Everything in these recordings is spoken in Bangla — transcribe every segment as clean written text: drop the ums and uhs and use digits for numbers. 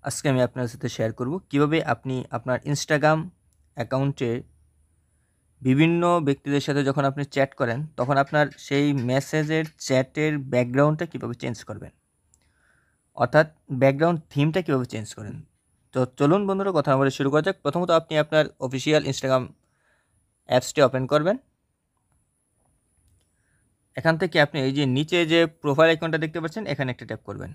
আজকে আমি আপনার সাথে শেয়ার করব কিভাবে আপনি আপনার ইনস্টাগ্রাম অ্যাকাউন্টে বিভিন্ন ব্যক্তিদের সাথে যখন আপনি চ্যাট করেন তখন আপনার সেই মেসেজের চ্যাটের ব্যাকগ্রাউন্ডটা কিভাবে চেঞ্জ করবেন, অর্থাৎ ব্যাকগ্রাউন্ড থিমটা কিভাবে চেঞ্জ করেন। তো চলুন বন্ধুরা, কথা বলে শুরু করা যাক। প্রথমত আপনি আপনার অফিসিয়াল ইনস্টাগ্রাম অ্যাপসটি ওপেন করবেন। এখান থেকে আপনি এই যে নিচে যে প্রোফাইল আইকনটা দেখতে পাচ্ছেন এখানে একটা ট্যাপ করবেন।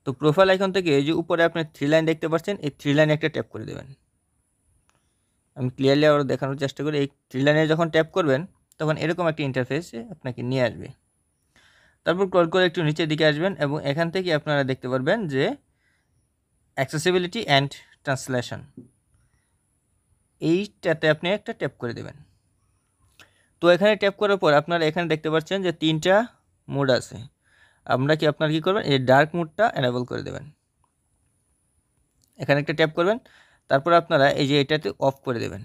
তো প্রোফাইল আইকন থেকে এই যে উপরে আপনি 3 লাইন দেখতে পাচ্ছেন, এই 3 লাইনে একটা ট্যাপ করে দেবেন। আমি ক্লিয়ারলি আবার দেখানোর চেষ্টা করি। এই 3 লাইনে যখন ট্যাপ করবেন তখন এরকম একটা ইন্টারফেসে আপনাকে নিয়ে আসবে। তারপর ক্রল করে একটু নিচের দিকে আসবেন এবং এখান থেকে আপনারা দেখতে পারবেন যে অ্যাক্সেসিবিলিটি অ্যান্ড ট্রান্সলেশন, এইটাতে আপনি একটা ট্যাপ করে দেবেন। তো এখানে ট্যাপ করার পর আপনারা এখানে দেখতে পাচ্ছেন যে 3টা মোড আছে। আপনারা কি করবেন, এই ডার্ক মোডটা এনেবল করে দেবেন। এখানে একটা ট্যাপ করবেন, তারপর আপনারা এই যে এটাতে অফ করে দেবেন।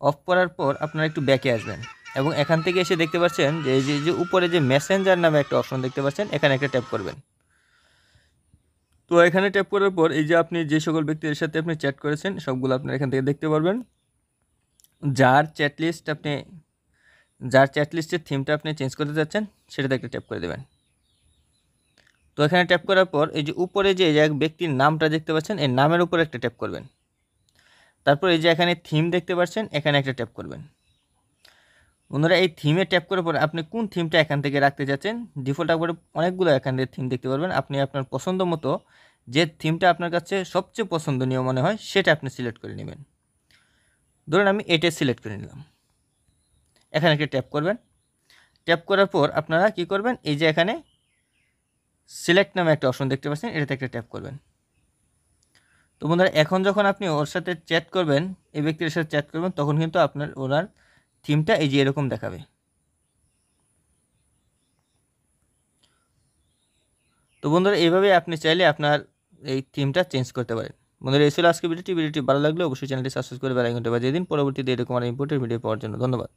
অফ করার পর আপনারা একটু ব্যাকে আসবেন এবং এখান থেকে এসে দেখতে পাচ্ছেন যে এই যে উপরে যে মেসেঞ্জার নামে একটা অপশন দেখতে পাচ্ছেন, এখানে একটা ট্যাপ করবেন। তো এখানে ট্যাপ করার পর এই যে আপনি যে সকল ব্যক্তিদের সাথে আপনি চ্যাট করেছেন সবগুলো আপনারা এখান থেকে দেখতে পারবেন। যার চ্যাটলিস্টের থিমটা আপনি চেঞ্জ করতে যাচ্ছেন সেটাতে একটা ট্যাপ করে দেবেন। তো এখানে ট্যাপ করার পর এই যে উপরে যে এক ব্যক্তির নামটা দেখতে পাচ্ছেন, এই নামের উপর একটা ট্যাপ করবেন। তারপর এই যে এখানে থিম দেখতে পাচ্ছেন, এখানে একটা ট্যাপ করবেন। বন্ধুরা, এই থিমে ট্যাপ করার পর আপনি কোন থিমটা এখান থেকে রাখতে চাচ্ছেন, ডিফল্ট একবারে অনেকগুলো এখান থেকে থিম দেখতে পারবেন। আপনি আপনার পছন্দ মতো যে থিমটা আপনার কাছে সবচেয়ে পছন্দনীয় মনে হয় সেটা আপনি সিলেক্ট করে নেবেন। ধরুন আমি এটা সিলেক্ট করে নিলাম। এখানে একটা ট্যাপ করবেন। ট্যাপ করার পর আপনারা কি করবেন, এই যে এখানে সিলেক্ট নামে একটা অপশন দেখতে পাচ্ছেন, এটাতে একটা ট্যাপ করবেন। তো বন্ধুরা, এখন যখন আপনি ওর সাথে চ্যাট করবেন, এই ব্যক্তির সাথে চ্যাট করবেন, তখন কিন্তু ওনার থিমটা এই যে এরকম দেখাবে। তো বন্ধুরা, এইভাবে আপনি চাইলে আপনার এই থিমটা চেঞ্জ করতে পারেন। বন্ধুরা, এই ছিল আজকে ভিডিওটি ভালো লাগলে অবশ্যই চ্যানেলটি সাবস্ক্রাইব করে বেল আইকনটা বাজিয়ে দিন পরবর্তীতে এরকম আর ইম্পর্টেন্ট ভিডিও পাওয়ার জন্য। ধন্যবাদ।